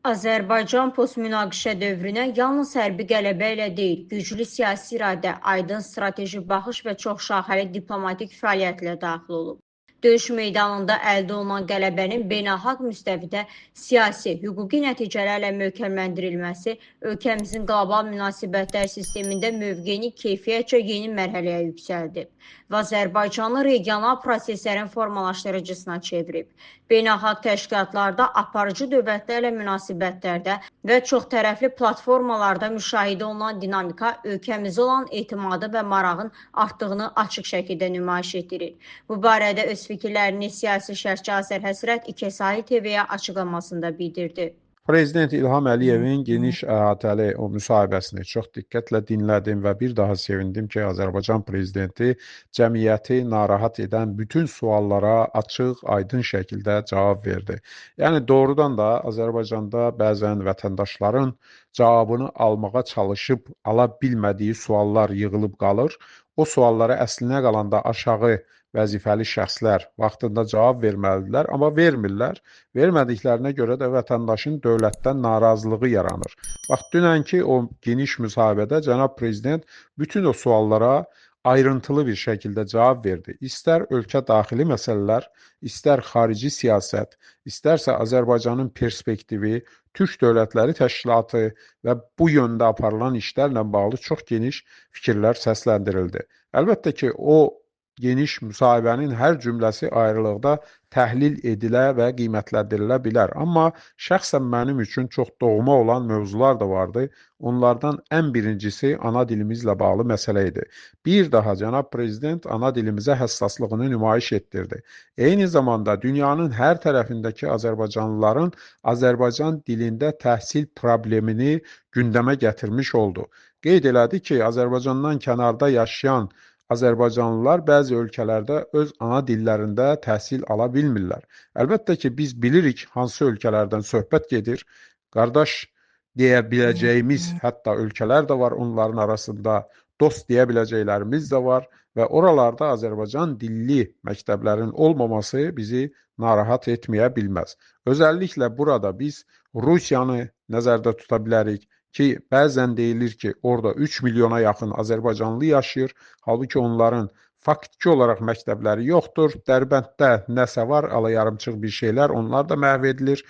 Azərbaycan postmünaqişə dövrünə yalnız hərbi qələbə ilə deyil, güclü siyasi iradə, aydın strateji baxış və çoxşaxəli diplomatik fəaliyyətlə daxil olub. Döyüş meydanında əldə olunan qələbənin beynəlxalq müstəvidə siyasi, hüquqi nəticələrlə möhkəmləndirilməsi ölkəmizin qlobal münasibətlər sistemində mövqeyini keyfiyyətcə yeni mərhələyə yüksəldib və Azərbaycanı regional proseslərin formalaşdırıcısına çevirib. Beynəlxalq təşkilatlarda, aparıcı dövlətlərlə münasibətlərdə və çoxtərəfli platformalarda müşahidə olunan dinamika ölkəmizə olan etimadı və marağın artdığını açıq şəkildə nümayiş etdirir. Bu barədə öz fikirlərini siyasi şərhçi Azər Həsrət İKSAI TV-yə açıqlamasında bildirdi. Prezident İlham Əliyevin geniş əhatəli o müsahibəsini çox diqqətlə dinlədim və bir daha sevindim ki, Azərbaycan prezidenti cəmiyyəti narahat edən bütün suallara açıq, aydın şəkildə cavab verdi. Yəni doğrudan da Azərbaycanda bəzən vətəndaşların cavabını almağa çalışıb ala bilmədiyi suallar yığılıb qalır. O suallara əslinə qalanda aşağı vəzifəli şəxslər vaxtında cavab verməlidirlər, amma vermirlər. Vermədiklərinə görə də vətəndaşın dövlətdən narazılığı yaranır. Bax, dünənki o geniş müsahibədə cənab prezident bütün o suallara ayrıntılı bir şəkildə cavab verdi. İstər ölkə daxili məsələlər, istər xarici siyasət, istərsə Azərbaycanın perspektivi, Türk Dövlətləri Təşkilatı və bu yöndə aparılan işlərlə bağlı çox geniş fikirlər səsləndirildi. Əlbəttə ki, o geniş müsahibənin hər cümləsi ayrılıqda təhlil edilə və qiymətləndirilə bilər. Amma şəxsən mənim üçün çox doğma olan mövzular da vardı. Onlardan ən birincisi ana dilimizlə bağlı məsələ idi. Bir daha cənab prezident ana dilimizə həssaslığını nümayiş etdirdi. Eyni zamanda dünyanın hər tərəfindəki azərbaycanlıların Azərbaycan dilində təhsil problemini gündəmə gətirmiş oldu. Qeyd elədi ki, Azərbaycandan kənarda yaşayan Azərbaycanlılar bəzi ölkələrdə öz ana dillərində təhsil ala bilmirlər. Əlbəttə ki, biz bilirik hansı ölkələrdən söhbət gedir. Qardaş deyə biləcəyimiz hətta ölkələr də var, onların arasında dost deyə biləcəklərimiz də var və oralarda Azərbaycan dilli məktəblərin olmaması bizi narahat etməyə bilməz. Özəlliklə burada biz Rusiyanı nəzərdə tuta bilərik. Ki, bəzən deyilir ki, orada 3 milyona yaxın Azərbaycanlı yaşayır. Halbuki onların faktiki olaraq məktəbləri yoxdur. Dərbənddə nəsə var, alayarımçıq bir şeylər, onlar da məhv edilir.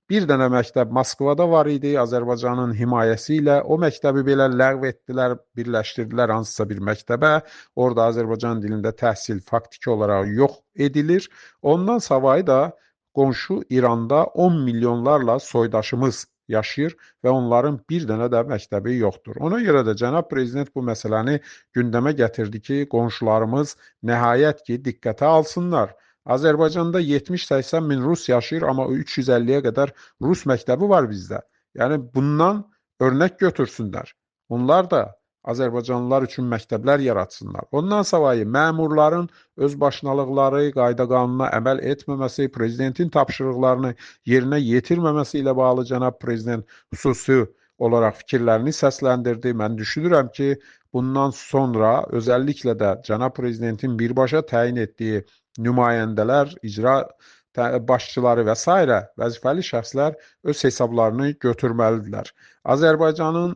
Bir dənə məktəb Moskvada var idi, Azərbaycanın himayəsi ilə. O məktəbi belə ləğv etdilər, birləşdirdilər hansısa bir məktəbə. Orada Azərbaycan dilində təhsil faktiki olaraq yox edilir. Ondan savayı da qonşu İranda 10 milyonlarla soydaşımız yaşayır və onların bir dənə də məktəbi yoxdur. Ona görə də cənab prezident bu məsələni gündəmə gətirdi ki, qonşularımız nəhayət ki, diqqətə alsınlar. Azərbaycanda 70-80 min rus yaşayır, amma 350-yə qədər rus məktəbi var bizdə. Yəni, bundan örnək götürsünlər. Onlar da Azərbaycanlılar üçün məktəblər yaratsınlar. Ondan savayı məmurların özbaşınalıqları, qayda-qanuna əməl etməməsi, prezidentin tapşırıqlarını yerinə yetirməməsi ilə bağlı cənab prezident xüsusi olaraq fikirlərini səsləndirdi. Mən düşünürəm ki, bundan sonra özəlliklə də cənab prezidentin birbaşa təyin etdiyi nümayəndələr, icra başçıları və s. vəzifəli şəxslər öz hesablarını götürməlidirlər. Azərbaycanın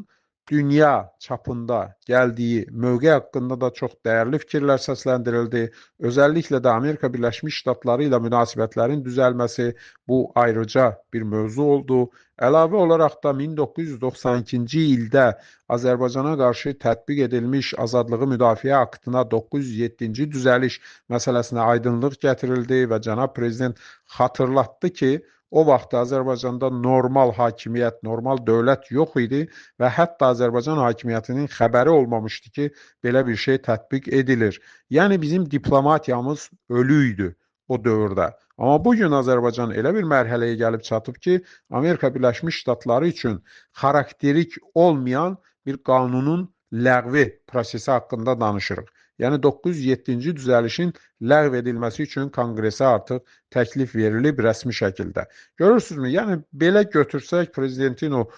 dünya çapında gəldiyi mövqe haqqında da çox dəyərli fikirlər səsləndirildi. Özəlliklə də Amerika Birləşmiş Ştatları ilə münasibətlərin düzəlməsi bu ayrıca bir mövzu oldu. Əlavə olaraq da 1992-ci ildə Azərbaycana qarşı tətbiq edilmiş Azadlığı Müdafiə Aktına 907-ci düzəliş məsələsinə aydınlıq gətirildi və cənab prezident xatırlatdı ki, o vaxt Azərbaycanda normal hakimiyyət, normal dövlət yox idi və hətta Azərbaycan hakimiyyətinin xəbəri olmamışdı ki, belə bir şey tətbiq edilir. Yəni bizim diplomatiyamız ölü idi o dövrdə. Amma bugün Azərbaycan elə bir mərhələyə gəlib çatıb ki, Amerika Birləşmiş Ştatları üçün xarakterik olmayan bir qanunun ləğvi prosesi haqqında danışırıq. Yəni 907-ci düzəlişin ləğv edilməsi üçün konqresə artıq təklif verilib rəsmi şəkildə. Görürsünüzmü? Yəni belə götürsək prezidentin o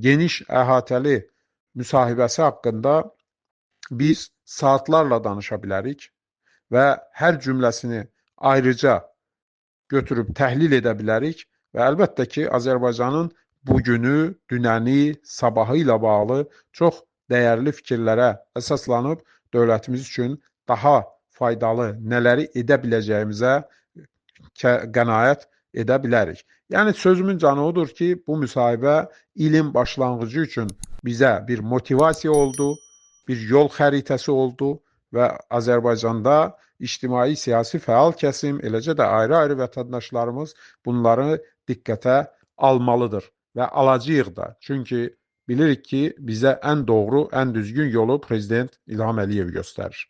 geniş əhatəli müsahibəsi haqqında biz saatlarla danışa bilərik və hər cümləsini ayrıca götürüb təhlil edə bilərik və əlbəttə ki, Azərbaycanın bugünü, dünəni, sabahı ilə bağlı çox dəyərli fikirlərə əsaslanıb dövlətimiz üçün daha faydalı nələri edə biləcəyimizə qənaət edə bilərik. Yəni sözümün canı odur ki, bu müsahibə ilin başlanğıcı üçün bizə bir motivasiya oldu, bir yol xəritəsi oldu və Azərbaycanda ictimai siyasi fəal kəsim, eləcə də ayrı-ayrı vətəndaşlarımız bunları diqqətə almalıdır və alacağıq da. Çünki bilirik ki, bizə ən doğru, ən düzgün yolu Prezident İlham Əliyev göstərir.